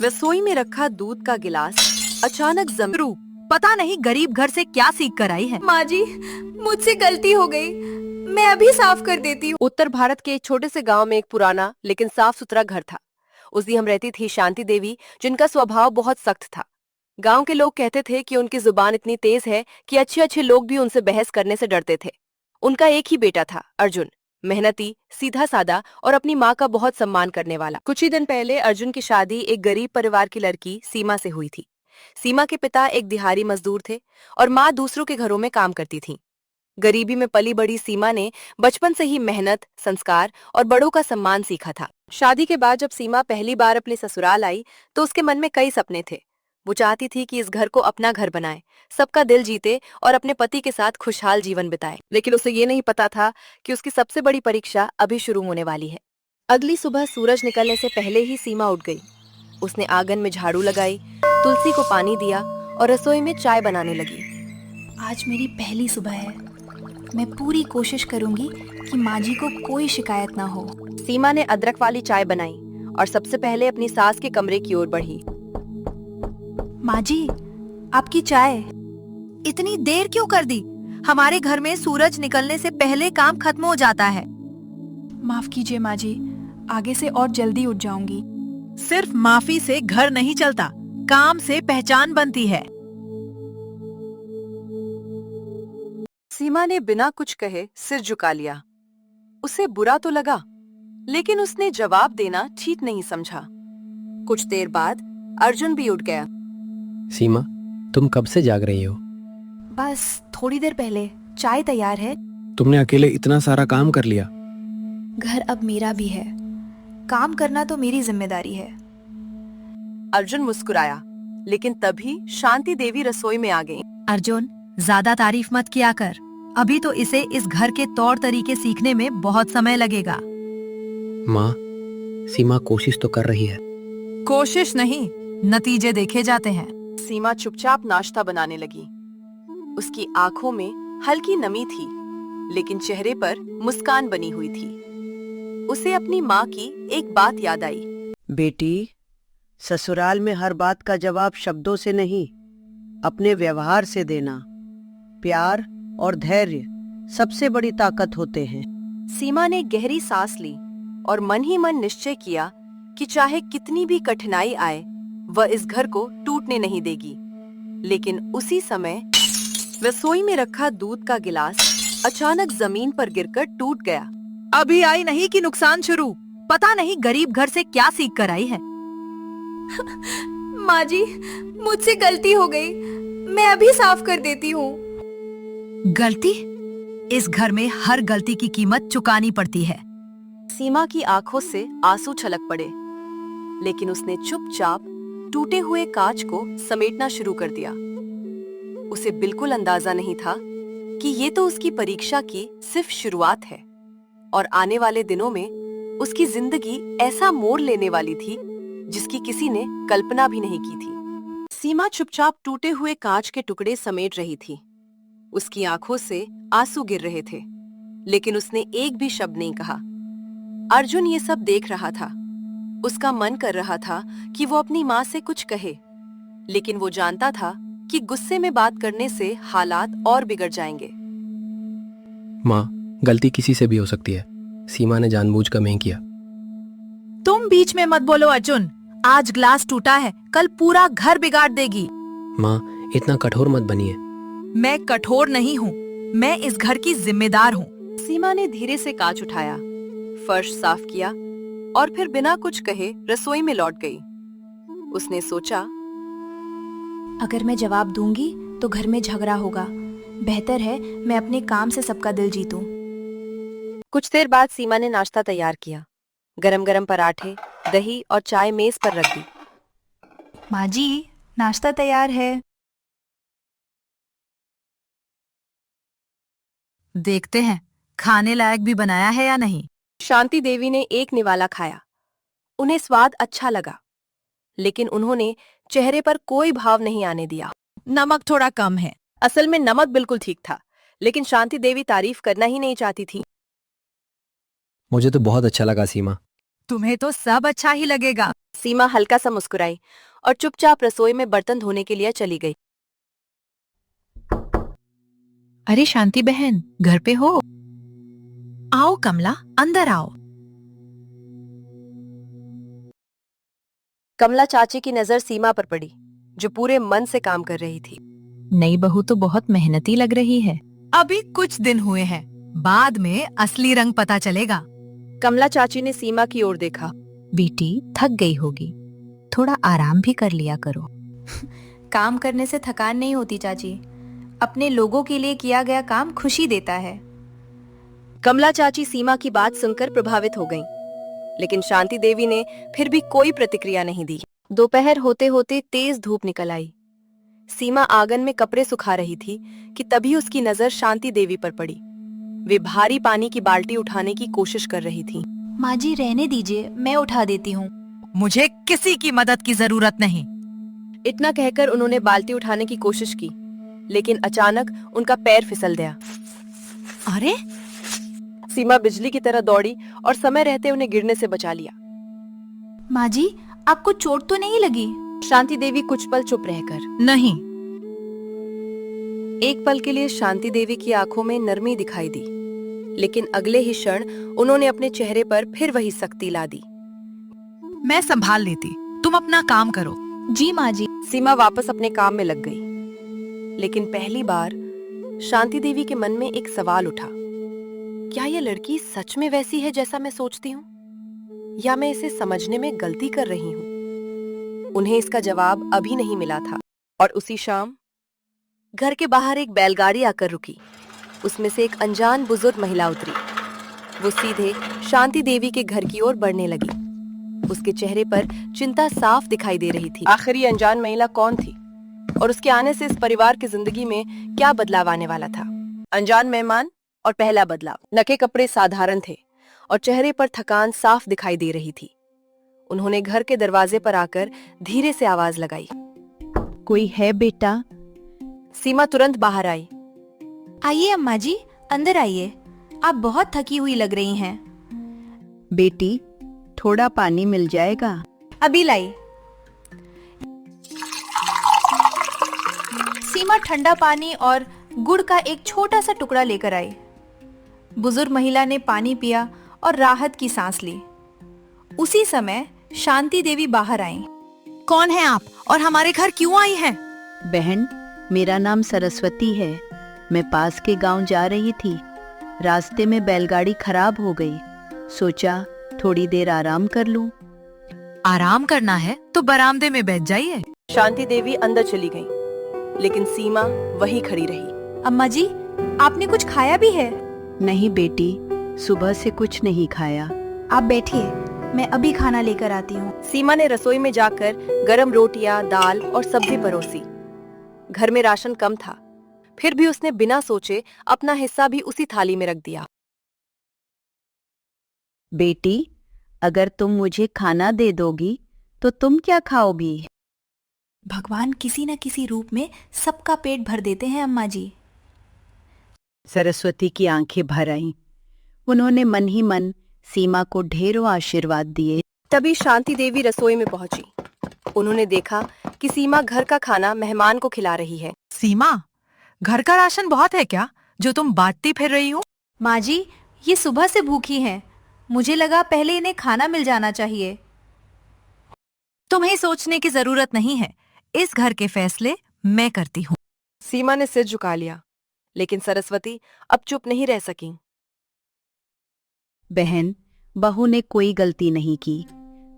रसोई में रखा दूध का गिलास अचानक जमीन। पता नहीं गरीब घर से क्या सीख कर आई है। माँ जी, मुझसे गलती हो गई, मैं अभी साफ कर देती हूँ। उत्तर भारत के एक छोटे से गांव में एक पुराना लेकिन साफ सुथरा घर था। उसी हम रहती थी शांति देवी, जिनका स्वभाव बहुत सख्त था। गांव के लोग कहते थे कि उनकी जुबान इतनी तेज है कि अच्छे अच्छे लोग भी उनसे बहस करने से डरते थे। उनका एक ही बेटा था, अर्जुन, मेहनती, सीधा सादा और अपनी माँ का बहुत सम्मान करने वाला। कुछ ही दिन पहले अर्जुन की शादी एक गरीब परिवार की लड़की सीमा से हुई थी। सीमा के पिता एक दिहाड़ी मजदूर थे और माँ दूसरों के घरों में काम करती थी। गरीबी में पली बड़ी सीमा ने बचपन से ही मेहनत, संस्कार और बड़ों का सम्मान सीखा था। शादी के बाद जब सीमा पहली बार अपने ससुराल आई तो उसके मन में कई सपने थे। वो चाहती थी कि इस घर को अपना घर बनाए, सबका दिल जीते और अपने पति के साथ खुशहाल जीवन बिताए। लेकिन उसे ये नहीं पता था कि उसकी सबसे बड़ी परीक्षा अभी शुरू होने वाली है। अगली सुबह सूरज निकलने से पहले ही सीमा उठ गई। उसने आंगन में झाड़ू लगाई, तुलसी को पानी दिया और रसोई में चाय बनाने लगी। आज मेरी पहली सुबह है, मैं पूरी कोशिश करूंगी कि माँ जी को कोई शिकायत ना हो। सीमा ने अदरक वाली चाय बनाई और सबसे पहले अपनी सास के कमरे की ओर बढ़ी। माँ जी, आपकी चाय। इतनी देर क्यों कर दी? हमारे घर में सूरज निकलने से पहले काम खत्म हो जाता है। माफ कीजिए माँ जी, आगे से और जल्दी उठ जाऊंगी। सिर्फ माफी से घर नहीं चलता, काम से पहचान बनती है। सीमा ने बिना कुछ कहे सिर झुका लिया। उसे बुरा तो लगा, लेकिन उसने जवाब देना ठीक नहीं समझा। कुछ देर बाद अर्जुन भी उठ गया। सीमा, तुम कब से जाग रही हो? बस थोड़ी देर पहले। चाय तैयार है। तुमने अकेले इतना सारा काम कर लिया? घर अब मेरा भी है, काम करना तो मेरी जिम्मेदारी है। अर्जुन मुस्कुराया, लेकिन तभी शांति देवी रसोई में आ गई। अर्जुन, ज्यादा तारीफ मत किया कर। अभी तो इसे इस घर के तौर तरीके सीखने में बहुत समय लगेगा। माँ, सीमा कोशिश तो कर रही है। कोशिश नहीं, नतीजे देखे जाते हैं। सीमा चुपचाप नाश्ता बनाने लगी। उसकी आंखों में हल्की नमी थी, लेकिन चेहरे पर मुस्कान बनी हुई थी। उसे अपनी माँ की एक बात याद आई। बेटी, ससुराल में हर बात का जवाब शब्दों से नहीं, अपने व्यवहार से देना। प्यार और धैर्य सबसे बड़ी ताकत होते हैं। सीमा ने गहरी सांस ली और मन ही मन निश्चय किया कि चाहे कितनी भी कठिनाई आए, वह इस घर को टूटने नहीं देगी। लेकिन उसी समय रसोई में रखा दूध का गिलास अचानक जमीन पर गिरकर टूट गया। अभी आई नहीं कि नुकसान शुरू। पता नहीं गरीब घर से क्या सीख कर आई है। माँ जी, मुझसे गलती हो गई, मैं अभी साफ कर देती हूँ। गलती? इस घर में हर गलती की कीमत चुकानी पड़ती है। सीमा की आंखों से आंसू छलक पड़े, लेकिन उसने चुपचाप टूटे हुए कांच को समेटना शुरू कर दिया। उसे बिल्कुल अंदाजा नहीं था कि ये तो उसकी परीक्षा की सिर्फ शुरुआत है और आने वाले दिनों में उसकी जिंदगी ऐसा मोड़ लेने वाली थी जिसकी किसी ने कल्पना भी नहीं की थी। सीमा चुपचाप टूटे हुए कांच के टुकड़े समेट रही थी। उसकी आंखों से आंसू गिर रहे थे, लेकिन उसने एक भी शब्द नहीं कहा। अर्जुन ये सब देख रहा था। उसका मन कर रहा था कि वो अपनी माँ से कुछ कहे, लेकिन वो जानता था कि गुस्से में बात करने से हालात और बिगड़ जाएंगे। माँ, गलती किसी से भी हो सकती है। सीमा ने जानबूझकर नहीं किया। तुम बीच में मत बोलो अर्जुन। आज ग्लास टूटा है, कल पूरा घर बिगाड़ देगी। माँ, इतना कठोर मत बनिए। मैं कठोर नहीं हूँ, मैं इस घर की जिम्मेदार हूँ। सीमा ने धीरे से कांच उठाया, फर्श साफ किया और फिर बिना कुछ कहे रसोई में लौट गई। उसने सोचा, अगर मैं जवाब दूंगी तो घर में झगड़ा होगा। बेहतर है मैं अपने काम से सबका दिल जीतूं। कुछ देर बाद सीमा ने नाश्ता तैयार किया। गरम गरम पराठे, दही और चाय मेज पर रख दी। माँ जी, नाश्ता तैयार है। देखते हैं खाने लायक भी बनाया है या नहीं। शांति देवी ने एक निवाला खाया। उन्हें स्वाद अच्छा लगा, लेकिन उन्होंने चेहरे पर कोई भाव नहीं आने दिया। नमक थोड़ा कम है। असल में नमक बिल्कुल ठीक था, लेकिन शांति देवी तारीफ करना ही नहीं चाहती थी। मुझे तो बहुत अच्छा लगा सीमा। तुम्हें तो सब अच्छा ही लगेगा। सीमा हल्का सा मुस्कुराई और चुपचाप रसोई में बर्तन धोने के लिए चली गई। अरे शांति बहन, घर पे हो? आओ कमला, अंदर आओ। कमला चाची की नजर सीमा पर पड़ी, जो पूरे मन से काम कर रही थी। नई बहू तो बहुत मेहनती लग रही है। अभी कुछ दिन हुए हैं, बाद में असली रंग पता चलेगा। कमला चाची ने सीमा की ओर देखा। बेटी थक गई होगी, थोड़ा आराम भी कर लिया करो। काम करने से थकान नहीं होती चाची। अपने लोगों के लिए किया गया काम खुशी देता है। कमला चाची सीमा की बात सुनकर प्रभावित हो गईं, लेकिन शांति देवी ने फिर भी कोई प्रतिक्रिया नहीं दी। दोपहर होते होते तेज धूप निकल आई। सीमा आंगन में कपड़े सुखा रही थी कि तभी उसकी नजर शांति देवी पर पड़ी। वे भारी पानी की बाल्टी उठाने की कोशिश कर रही थी। माँ जी रहने दीजिए, मैं उठा देती हूँ। मुझे किसी की मदद की जरूरत नहीं। इतना कहकर उन्होंने बाल्टी उठाने की कोशिश की, लेकिन अचानक उनका पैर फिसल गया। अरे सीमा बिजली की तरह दौड़ी और समय रहते उन्हें गिरने से बचा लिया। माँ जी, आपको चोट तो नहीं लगी? शांति देवी कुछ पल चुप रहकर। नहीं। एक पल के लिए शांति देवी की आंखों में नरमी दिखाई दी, लेकिन अगले ही क्षण उन्होंने अपने चेहरे पर फिर वही सख्ती ला दी। मैं संभाल लेती, तुम अपना काम करो। जी माँ जी। सीमा वापस अपने काम में लग गई, लेकिन पहली बार शांति देवी के मन में एक सवाल उठा। क्या यह लड़की सच में वैसी है जैसा मैं सोचती हूँ, या मैं इसे समझने में गलती कर रही हूँ? उन्हें इसका जवाब अभी नहीं मिला था। और उसी शाम घर के बाहर एक बैलगाड़ी आकर रुकी। उसमें से एक अनजान बुजुर्ग महिला उतरी। वो सीधे शांति देवी के घर की ओर बढ़ने लगी। उसके चेहरे पर चिंता साफ दिखाई दे रही थी। आखिर ये अनजान महिला कौन थी और उसके आने से इस परिवार की जिंदगी में क्या बदलाव आने वाला था? अनजान मेहमान और पहला बदलाव। नके कपड़े साधारण थे और चेहरे पर थकान साफ दिखाई दे रही थी। उन्होंने घर के दरवाजे पर आकर धीरे से आवाज लगाई। कोई है बेटा? सीमा तुरंत बाहर आई। आइए अम्मा जी, अंदर आइए। आप बहुत थकी हुई लग रही हैं। बेटी, थोड़ा पानी मिल जाएगा? अभी लाई। सीमा ठंडा पानी और गुड़ का एक छोटा सा टुकड़ा लेकर आई। बुजुर्ग महिला ने पानी पिया और राहत की सांस ली। उसी समय शांति देवी बाहर आईं। कौन है आप और हमारे घर क्यों आई हैं? बहन, मेरा नाम सरस्वती है। मैं पास के गांव जा रही थी। रास्ते में बैलगाड़ी खराब हो गई। सोचा थोड़ी देर आराम कर लूं। आराम करना है तो बरामदे में बैठ जाइए। शांति देवी अंदर चली गई, लेकिन सीमा वहीं खड़ी रही। अम्मा जी, आपने कुछ खाया भी है? नहीं बेटी, सुबह से कुछ नहीं खाया। आप बैठिए, मैं अभी खाना लेकर आती हूँ। सीमा ने रसोई में जाकर गरम रोटियां, दाल और सब्जी परोसी। घर में राशन कम था, फिर भी उसने बिना सोचे अपना हिस्सा भी उसी थाली में रख दिया। बेटी, अगर तुम मुझे खाना दे दोगी तो तुम क्या खाओगी? भगवान किसी न किसी रूप में सबका पेट भर देते हैं अम्मा जी। सरस्वती की आंखें भर आईं। उन्होंने मन ही मन सीमा को ढेरों आशीर्वाद दिए। तभी शांति देवी रसोई में पहुंची। उन्होंने देखा कि सीमा घर का खाना मेहमान को खिला रही है। सीमा, घर का राशन बहुत है क्या जो तुम बांटती फिर रही हो? माँ जी, ये सुबह से भूखी हैं। मुझे लगा पहले इन्हें खाना मिल जाना चाहिए। तुम्हें सोचने की जरूरत नहीं है, इस घर के फैसले मैं करती हूँ। सीमा ने सिर झुका लिया, लेकिन सरस्वती अब चुप नहीं रह सकी। बहन, बहू ने कोई गलती नहीं की।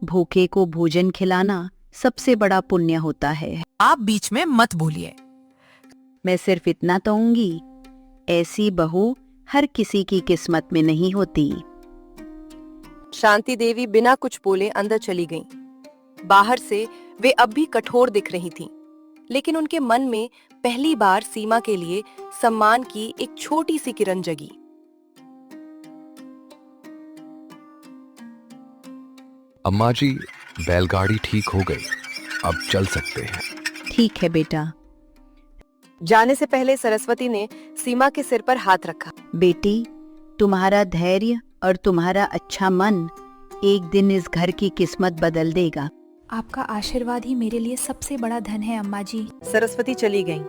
भूखे को भोजन खिलाना सबसे बड़ा पुण्य होता है। आप बीच में मत बोलिए। मैं सिर्फ इतना कहूंगी, ऐसी बहू हर किसी की किस्मत में नहीं होती। शांति देवी बिना कुछ बोले अंदर चली गईं। बाहर से वे अब भी कठोर दिख रही थीं, लेकिन उनके मन में पहली बार सीमा के लिए सम्मान की एक छोटी सी किरण जगी। अम्मा जी, बैलगाड़ी ठीक हो गई, अब चल सकते हैं। ठीक है बेटा। जाने से पहले सरस्वती ने सीमा के सिर पर हाथ रखा। बेटी, तुम्हारा धैर्य और तुम्हारा अच्छा मन एक दिन इस घर की किस्मत बदल देगा। आपका आशीर्वाद ही मेरे लिए सबसे बड़ा धन है अम्मा जी। सरस्वती चली गईं,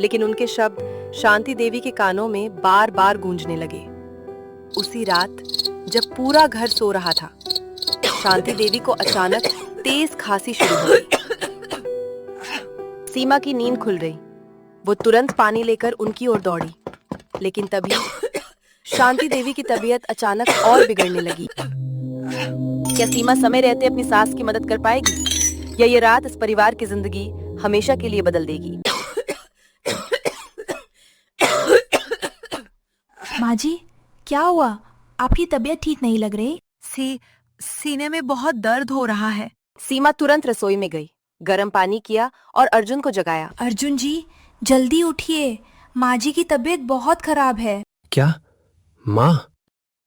लेकिन उनके शब्द शांति देवी के कानों में बार बार गूंजने लगे। उसी रात जब पूरा घर सो रहा था, शांति देवी को अचानक तेज खांसी शुरू हो गई। सीमा की नींद खुल रही। वो तुरंत पानी लेकर उनकी ओर दौड़ी, लेकिन तभी शांति देवी की तबीयत अचानक और बिगड़ने लगी। क्या सीमा समय रहते अपनी सास की मदद कर पाएगी, या ये रात इस परिवार की जिंदगी हमेशा के लिए बदल देगी? माँ जी, क्या हुआ? आपकी तबीयत ठीक नहीं लग रही। सीने में बहुत दर्द हो रहा है। सीमा तुरंत रसोई में गई, गर्म पानी किया और अर्जुन को जगाया। अर्जुन जी, जल्दी उठिए, माँ जी की तबीयत बहुत खराब है। क्या माँ?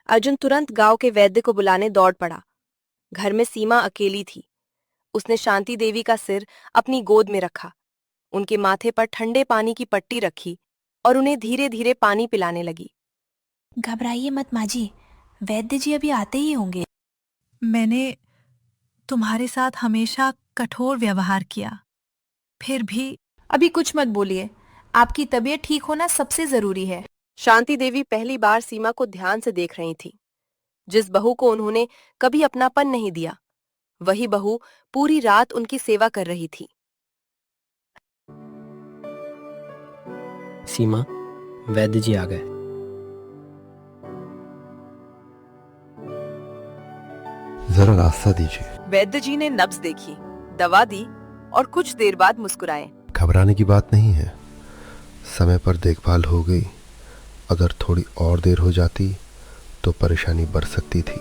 अर्जुन तुरंत गांव के वैद्य को बुलाने दौड़ पड़ा। घर में सीमा अकेली थी। उसने शांति देवी का सिर अपनी गोद में रखा, उनके माथे पर ठंडे पानी की पट्टी रखी और उन्हें धीरे धीरे पानी पिलाने लगी। घबराइए मत माँ जी, वैद्य जी अभी आते ही होंगे। मैंने तुम्हारे साथ हमेशा कठोर व्यवहार किया, फिर भी अभी कुछ मत बोलिए, आपकी तबीयत ठीक होना सबसे जरूरी है। शांति देवी पहली बार सीमा को ध्यान से देख रही थी। जिस बहू को उन्होंने कभी अपनापन नहीं दिया, वही बहू पूरी रात उनकी सेवा कर रही थी। सीमा, वैद्य जी आ गए। जरा रास्ता दीजिए। वैद्य जी ने नब्ज देखी, दवा दी और कुछ देर बाद मुस्कुराए। घबराने की बात नहीं है, समय पर देखभाल हो गई। अगर थोड़ी और देर हो जाती तो परेशानी बढ़ सकती थी।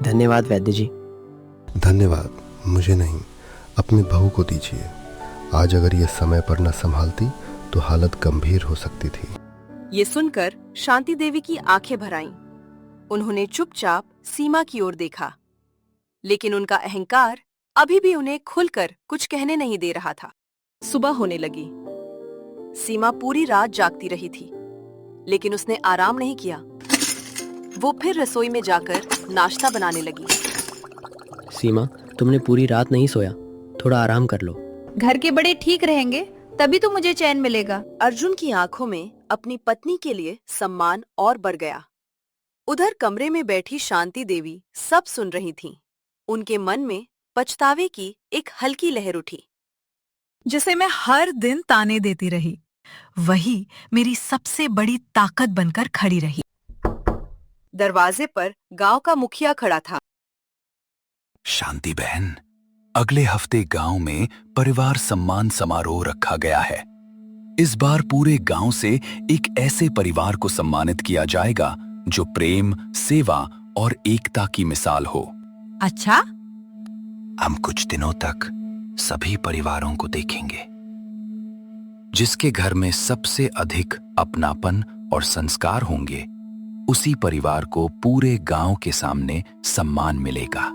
धन्यवाद वैद्य जी। धन्यवाद मुझे नहीं, अपनी बहू को दीजिए। आज अगर ये समय पर न संभालती तो हालत गंभीर हो सकती थी। ये सुनकर शांति देवी की आंखें भर आईं। उन्होंने चुपचाप सीमा की ओर देखा, लेकिन उनका अहंकार अभी भी उन्हें खुलकर कुछ कहने नहीं दे रहा था। सुबह होने लगी। सीमा पूरी रात जागती रही थी, लेकिन उसने आराम नहीं किया। वो फिर रसोई में जाकर नाश्ता बनाने लगी। सीमा, तुमने पूरी रात नहीं सोया, थोड़ा आराम कर लो। घर के बड़े ठीक रहेंगे तभी तो मुझे चैन मिलेगा। अर्जुन की आंखों में अपनी पत्नी के लिए सम्मान और बढ़ गया। उधर कमरे में बैठी शांति देवी सब सुन रही थीं। उनके मन में पछतावे की एक हल्की लहर उठी। जिसे मैं हर दिन ताने देती रही, वही मेरी सबसे बड़ी ताकत बनकर खड़ी रही। दरवाजे पर गांव का मुखिया खड़ा था। शांति बहन, अगले हफ्ते गांव में परिवार सम्मान समारोह रखा गया है। इस बार पूरे गांव से एक ऐसे परिवार को सम्मानित किया जाएगा जो प्रेम, सेवा और एकता की मिसाल हो। अच्छा? हम कुछ दिनों तक सभी परिवारों को देखेंगे। जिसके घर में सबसे अधिक अपनापन और संस्कार होंगे, उसी परिवार को पूरे गांव के सामने सम्मान मिलेगा।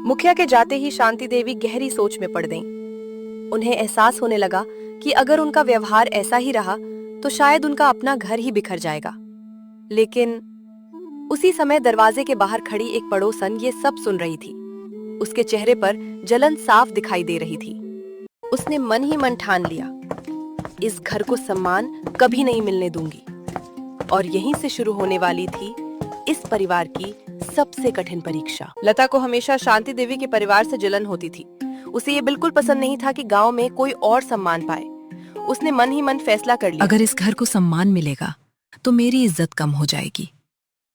मुखिया के जाते ही शांति देवी गहरी सोच में पड़ गईं। उन्हें एहसास होने लगा कि अगर उनका व्यवहार ऐसा ही रहा तो शायद उनका अपना घर ही बिखर जाएगा। लेकिन उसी समय दरवाजे के बाहर खड़ी एक पड़ोसन ये सब सुन रही थी। उसके चेहरे पर जलन साफ दिखाई दे रही थी। उसने मन ही मन ठान लिया, इस घर को सम्मान कभी नहीं मिलने दूंगी। और यहीं से शुरू होने वाली थी इस परिवार की सबसे कठिन परीक्षा। लता को हमेशा शांति देवी के परिवार से जलन होती थी। उसे ये बिल्कुल पसंद नहीं था कि गांव में कोई और सम्मान पाए। उसने मन ही मन फैसला कर लिया, अगर इस घर को सम्मान मिलेगा तो मेरी इज्जत कम हो जाएगी।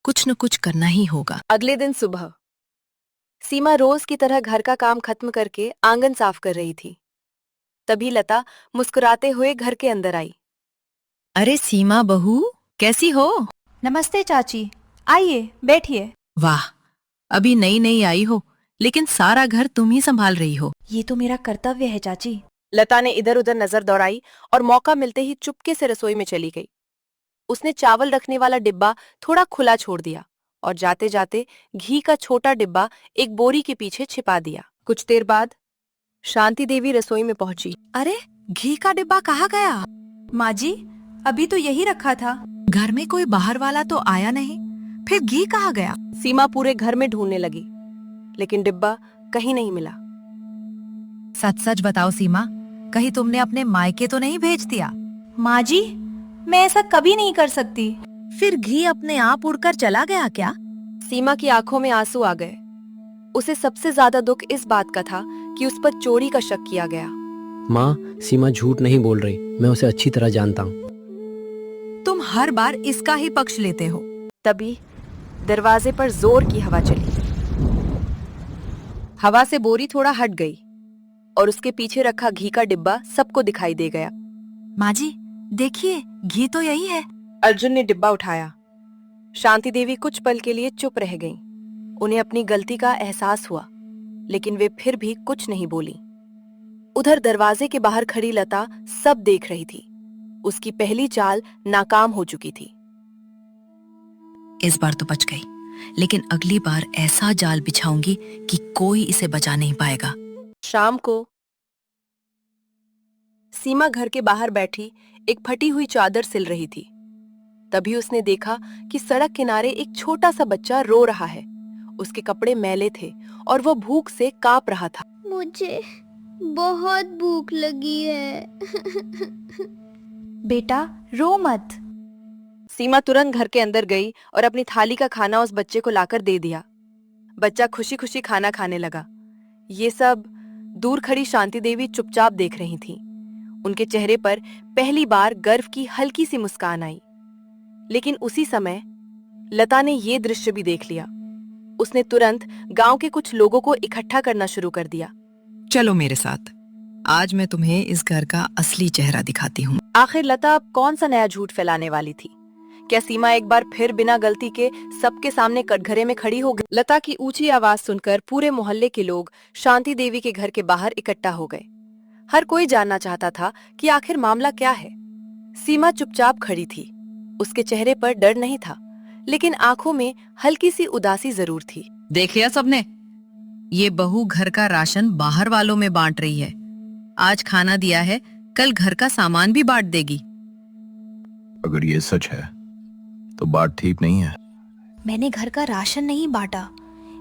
कुछ न कुछ करना ही होगा। अगले दिन सुबह सीमा रोज की तरह घर का काम खत्म करके आंगन साफ कर रही थी। तभी लता मुस्कुराते हुए घर के अंदर आई। अरे सीमा बहू, कैसी हो? नमस्ते चाची, आइए बैठिए। वाह, अभी नई नई आई हो, लेकिन सारा घर तुम ही संभाल रही हो। ये तो मेरा कर्तव्य है चाची। लता ने इधर उधर नजर दौड़ाई और मौका मिलते ही चुपके से रसोई में चली गई। उसने चावल रखने वाला डिब्बा थोड़ा खुला छोड़ दिया और जाते जाते घी का छोटा डिब्बा एक बोरी के पीछे छिपा दिया। कुछ देर बाद शांति देवी रसोई में पहुंची। अरे, घी का डिब्बा कहाँ गया? माँ जी, अभी तो यही रखा था। घर में कोई बाहर वाला तो आया नहीं, फिर घी कहाँ गया? सीमा पूरे घर में ढूंढने लगी, लेकिन डिब्बा कहीं नहीं मिला। सच सच बताओ सीमा, कहीं तुमने अपने मायके तो नहीं भेज दिया? माँ जी, मैं ऐसा कभी नहीं कर सकती। फिर घी अपने आप उड़कर चला गया क्या? सीमा की आंखों में आंसू आ गए। उसे सबसे ज्यादा दुख इस बात का था कि उस पर चोरी का शक किया गया। माँ, सीमा झूठ नहीं बोल रही, मैं उसे अच्छी तरह जानता हूँ। तुम हर बार इसका ही पक्ष लेते हो। तभी दरवाजे पर जोर की हवा चली। हवा से बोरी थोड़ा हट गई और उसके पीछे रखा घी का डिब्बा सबको दिखाई दे गया। माँ जी, देखिए, घी तो यही है। अर्जुन ने डिब्बा उठाया। शांति देवी कुछ पल के लिए चुप रह गईं। उन्हें अपनी गलती का एहसास हुआ, लेकिन वे फिर भी कुछ नहीं बोली। उधर दरवाजे के बाहर खड़ी लता सब देख रही थी। उसकी पहली चाल नाकाम हो चुकी थी। इस बार तो बच गई, लेकिन अगली बार ऐसा जाल बिछाऊंगी कि कोई इसे बचा नहीं पाएगा। शाम को सीमा घर के बाहर बैठी एक फटी हुई चादर सिल रही थी। तभी उसने देखा कि सड़क किनारे एक छोटा सा बच्चा रो रहा है। उसके कपड़े मैले थे और वो भूख से कांप रहा था। मुझे बहुत भूख लगी है। बेटा, रो मत। सीमा तुरंत घर के अंदर गई और अपनी थाली का खाना उस बच्चे को लाकर दे दिया। बच्चा खुशी खुशी खाना खाने लगा। ये सब दूर खड़ी शांति देवी चुपचाप देख रही थीं। उनके चेहरे पर पहली बार गर्व की हल्की सी मुस्कान आई। लेकिन उसी समय लता ने ये दृश्य भी देख लिया। उसने तुरंत गांव के कुछ लोगों को इकट्ठा करना शुरू कर दिया। चलो मेरे साथ, आज मैं तुम्हें इस घर का असली चेहरा दिखाती हूँ। आखिर लता अब कौन सा नया झूठ फैलाने वाली थी? क्या सीमा एक बार फिर बिना गलती के सबके सामने कटघरे में खड़ी हो गई? लता की ऊंची आवाज सुनकर पूरे मोहल्ले के लोग शांति देवी के घर के बाहर इकट्ठा हो गए। हर कोई जानना चाहता था कि आखिर मामला क्या है। सीमा चुपचाप खड़ी थी। उसके चेहरे पर डर नहीं था, लेकिन आंखों में हल्की सी उदासी जरूर थी। देख लिया सबने, ये बहू घर का राशन बाहर वालों में बांट रही है। आज खाना दिया है, कल घर का सामान भी बांट देगी। अगर ये सच है तो बात ठीक नहीं है। मैंने घर का राशन नहीं बांटा,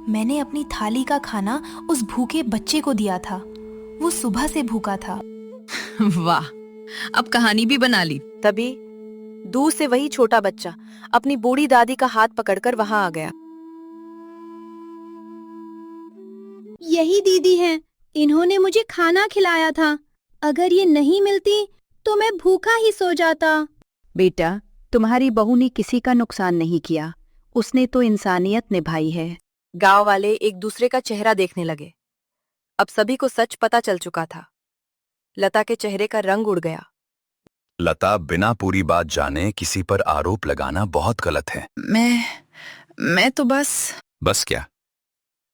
मैंने अपनी थाली का खाना उस भूखे बच्चे को दिया था। वो सुबह से भूखा था। वाह, अब कहानी भी बना ली। तभी दूर से वही छोटा बच्चा अपनी बूढ़ी दादी का हाथ पकड़कर वहां आ गया। यही दीदी हैं, इन्होंने मुझे खाना खिलाया था। अगर ये नहीं मिलती तो मैं भूखा ही सो जाता। बेटा, तुम्हारी बहू ने किसी का नुकसान नहीं किया, उसने तो इंसानियत निभाई है। गांव वाले एक दूसरे का चेहरा देखने लगे। अब सभी को सच पता चल चुका था। लता के चेहरे का रंग उड़ गया। लता, बिना पूरी बात जाने किसी पर आरोप लगाना बहुत गलत है। मैं तो बस क्या?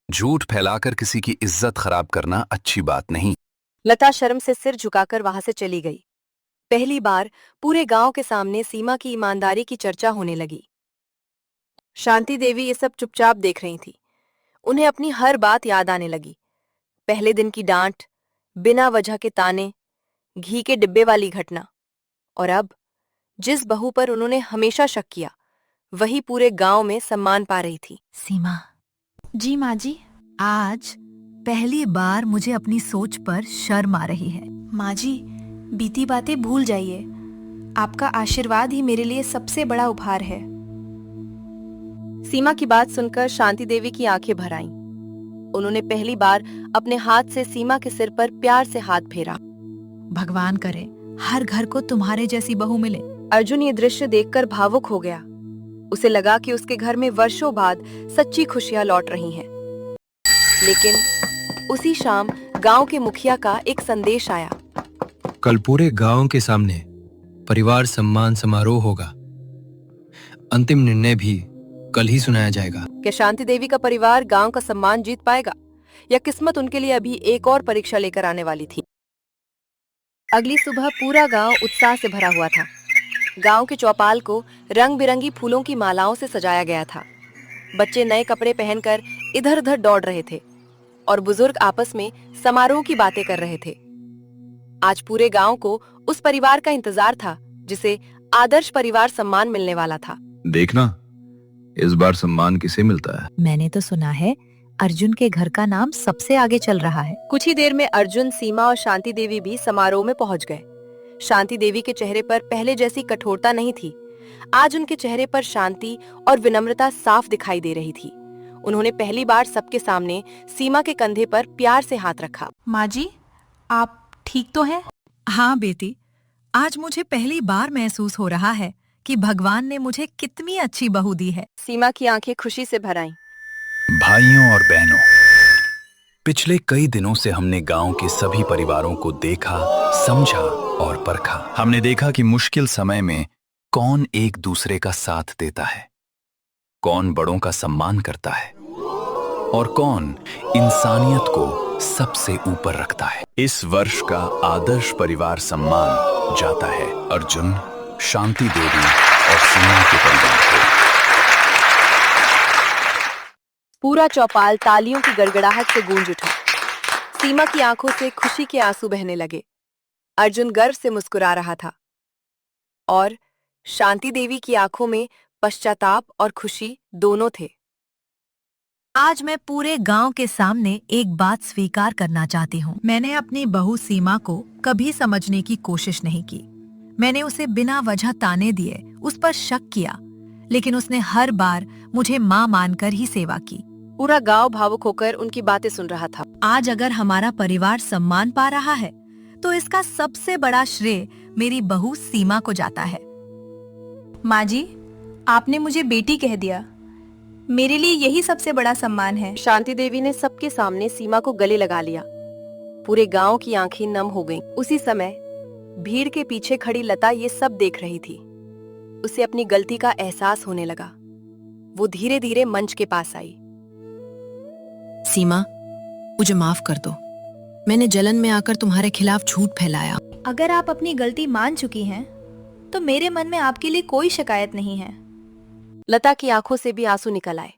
झूठ फैलाकर किसी की इज्जत खराब करना अच्छी बात नहीं। लता शर्म से सिर झुकाकर वहां से चली गई। पहली बार पूरे गांव के सामने सीमा की ईमानदारी की चर्चा होने लगी। शांति देवी ये सब चुपचाप देख रही थी। उन्हें अपनी हर बात याद आने लगी। पहले दिन की डांट, बिना वजह के ताने, घी के डिब्बे वाली घटना, और अब जिस बहू पर उन्होंने हमेशा शक किया, वही पूरे गांव में सम्मान पा रही थी। सीमा, जी माँ जी। आज पहली बार मुझे अपनी सोच पर शर्म आ रही है। माँ जी, बीती बातें भूल जाइए। आपका आशीर्वाद ही मेरे लिए सबसे बड़ा उपहार है। सीमा की बात सुनकर शांति देवी की आंखें भर आईं। उन्होंने पहली बार अपने हाथ से सीमा के सिर पर प्यार से हाथ फेरा। भगवान करे हर घर को तुम्हारे जैसी बहू मिले। अर्जुन ये दृश्य देखकर भावुक हो गया। उसे लगा कि उसके घर में वर्षों बाद सच्ची खुशियां लौट रही हैं। लेकिन उसी शाम गांव के मुखिया का एक संदेश आया। कल पूरे गांव के सामने परिवार सम्मान समारोह होगा। अंतिम निर्णय भी कल ही सुनाया जाएगा। क्या शांति देवी का परिवार गांव का सम्मान जीत पाएगा, या किस्मत उनके लिए अभी एक और परीक्षा लेकर आने वाली थी? अगली सुबह पूरा गांव उत्साह से भरा हुआ था। गांव के चौपाल को रंग बिरंगी फूलों की मालाओं से सजाया गया था। बच्चे नए कपड़े पहनकर इधर उधर दौड़ रहे थे और बुजुर्ग आपस में समारोह की बातें कर रहे थे। आज पूरे गांव को उस परिवार का इंतजार था जिसे आदर्श परिवार सम्मान मिलने वाला था। देखना, इस बार सम्मान किसे मिलता है? मैंने तो सुना है अर्जुन के घर का नाम सबसे आगे चल रहा है। कुछ ही देर में अर्जुन, सीमा और शांति देवी भी समारोह में पहुंच गए। शांति देवी के चेहरे पर पहले जैसी कठोरता नहीं थी। आज उनके चेहरे पर शांति और विनम्रता साफ दिखाई दे रही थी। उन्होंने पहली बार सबके सामने सीमा के कंधे पर प्यार से हाथ रखा। माँ जी, आप ठीक तो हैं? हाँ बेटी, आज मुझे पहली बार महसूस हो रहा है कि भगवान ने मुझे कितनी अच्छी बहू दी है। सीमा की आंखें खुशी से भर आईं। भाइयों और बहनों, पिछले कई दिनों से हमने गांव के सभी परिवारों को देखा, समझा और परखा। हमने देखा कि मुश्किल समय में कौन एक दूसरे का साथ देता है, कौन बड़ों का सम्मान करता है और कौन इंसानियत को सबसे ऊपर रखता है। इस वर्ष का आदर्श परिवार सम्मान जाता है अर्जुन, शांति देवी और सीमा के परिवार को। पूरा चौपाल तालियों की गड़गड़ाहट से गूंज उठा। सीमा की आंखों से खुशी के आंसू बहने लगे। अर्जुन गर्व से मुस्कुरा रहा था और शांति देवी की आंखों में पश्चाताप और खुशी दोनों थे। आज मैं पूरे गांव के सामने एक बात स्वीकार करना चाहती हूँ। मैंने अपनी बहू सीमा को कभी समझने की कोशिश नहीं की। मैंने उसे बिना वजह ताने दिए उस पर शक किया, लेकिन उसने हर बार मुझे माँ मानकर ही सेवा की। पूरा गांव भावुक होकर उनकी बातें सुन रहा था। आज अगर हमारा परिवार सम्मान पा रहा है तो इसका सबसे बड़ा श्रेय मेरी बहू सीमा को जाता है। माँ जी, आपने मुझे बेटी कह दिया। मेरे लिए यही सबसे बड़ा सम्मान है। शांति देवी ने सबके सामने सीमा को गले लगा लिया। पूरे गांव की आंखें नम हो गईं। उसी समय भीड़ के पीछे खड़ी लता ये सब देख रही थी। उसे अपनी गलती का एहसास होने लगा। वो धीरे धीरे मंच के पास आई। सीमा, मुझे माफ कर दो। मैंने जलन में आकर तुम्हारे खिलाफ झूठ फैलाया। अगर आप अपनी गलती मान चुकी हैं, तो मेरे मन में आपके लिए कोई शिकायत नहीं है। लता की आंखों से भी आंसू निकल आए।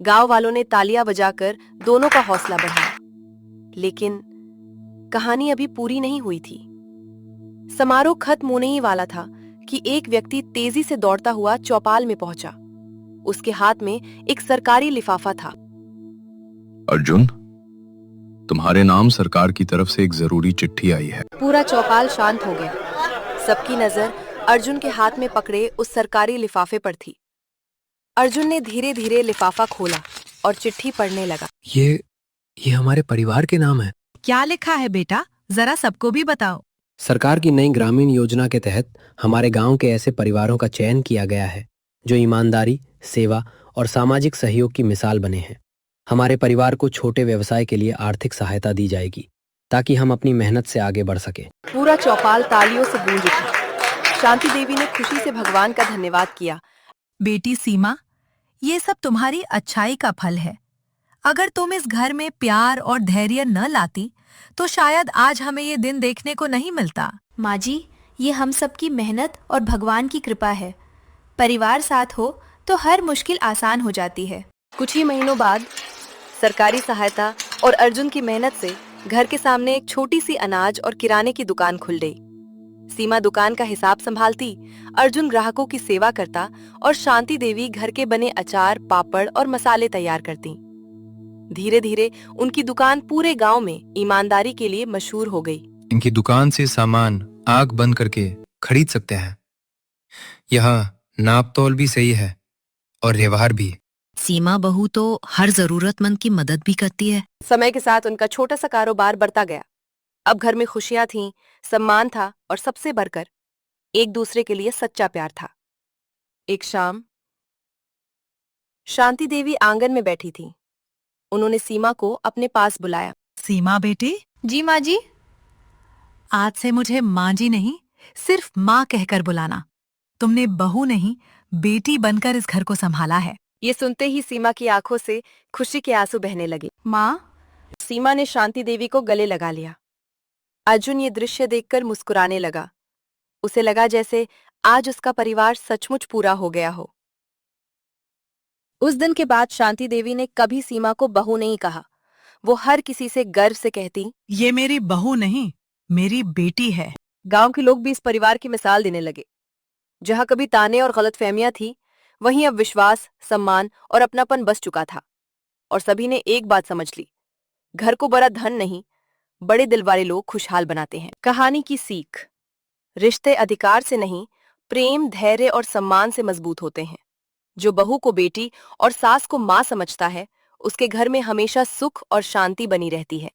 गांव वालों ने तालियां बजाकर दोनों का हौसला बढ़ाया। लेकिन कहानी अभी पूरी नहीं हुई थी। समारोह खत्म होने ही वाला था कि एक व्यक्ति तेजी से दौड़ता हुआ चौपाल में पहुंचा। उसके हाथ में एक सरकारी लिफाफा था। अर्जुन, तुम्हारे नाम सरकार की तरफ से एक जरूरी चिट्ठी आई है। पूरा चौपाल शांत हो गया। सबकी नजर अर्जुन के हाथ में पकड़े उस सरकारी लिफाफे पर थी। अर्जुन ने धीरे धीरे लिफाफा खोला और चिट्ठी पढ़ने लगा। ये हमारे परिवार के नाम है। क्या लिखा है बेटा, जरा सबको भी बताओ। सरकार की नई ग्रामीण योजना के तहत हमारे गांव के ऐसे परिवारों का चयन किया गया है जो ईमानदारी, सेवा और सामाजिक सहयोग की मिसाल बने हैं। हमारे परिवार को छोटे व्यवसाय के लिए आर्थिक सहायता दी जाएगी ताकि हम अपनी मेहनत से आगे बढ़ सके। पूरा चौपाल तालियों से गूंज उठा। शांति देवी ने खुशी से भगवान का धन्यवाद किया। बेटी सीमा, ये सब तुम्हारी अच्छाई का फल है। अगर तुम इस घर में प्यार और धैर्य न लाती तो शायद आज हमें ये दिन देखने को नहीं मिलता। माँ जी, ये हम सबकी मेहनत और भगवान की कृपा है। परिवार साथ हो तो हर मुश्किल आसान हो जाती है। कुछ ही महीनों बाद सरकारी सहायता और अर्जुन की मेहनत से घर के सामने एक छोटी सी अनाज और किराने की दुकान खुल गई। सीमा दुकान का हिसाब संभालती, अर्जुन ग्राहकों की सेवा करता और शांति देवी घर के बने अचार, पापड़ और मसाले तैयार करती। धीरे धीरे उनकी दुकान पूरे गांव में ईमानदारी के लिए मशहूर हो गई। इनकी दुकान से सामान आग बंद करके खरीद सकते हैं। यहाँ नाप तौल भी सही है और व्यवहार भी। सीमा बहू तो हर जरूरतमंद की मदद भी करती है। समय के साथ उनका छोटा सा कारोबार बढ़ता गया। अब घर में खुशियां थीं, सम्मान था और सबसे बढ़कर एक दूसरे के लिए सच्चा प्यार था। एक शाम शांति देवी आंगन में बैठी थी। उन्होंने सीमा को अपने पास बुलाया। सीमा बेटी। जी माँ जी। आज से मुझे माँ जी नहीं, सिर्फ माँ कहकर बुलाना। तुमने बहू नहीं, बेटी बनकर इस घर को संभाला है। ये सुनते ही सीमा की आंखों से खुशी के आंसू बहने लगे। माँ। सीमा ने शांति देवी को गले लगा लिया। अर्जुन ये दृश्य देखकर मुस्कुराने लगा। उसे लगा जैसे आज उसका परिवार सचमुच पूरा हो गया हो। उस दिन के बाद शांति देवी ने कभी सीमा को बहू नहीं कहा। वो हर किसी से गर्व से कहती, ये मेरी बहू नहीं, मेरी बेटी है। गांव के लोग भी इस परिवार की मिसाल देने लगे। जहां कभी ताने और गलतफहमियां थी, वहीं अब विश्वास, सम्मान और अपनापन बस चुका था और सभी ने एक बात समझ ली, घर को बड़ा धन नहीं, बड़े दिल वाले लोग खुशहाल बनाते हैं। कहानी की सीख, रिश्ते अधिकार से नहीं, प्रेम, धैर्य और सम्मान से मजबूत होते हैं। जो बहू को बेटी और सास को मां समझता है, उसके घर में हमेशा सुख और शांति बनी रहती है।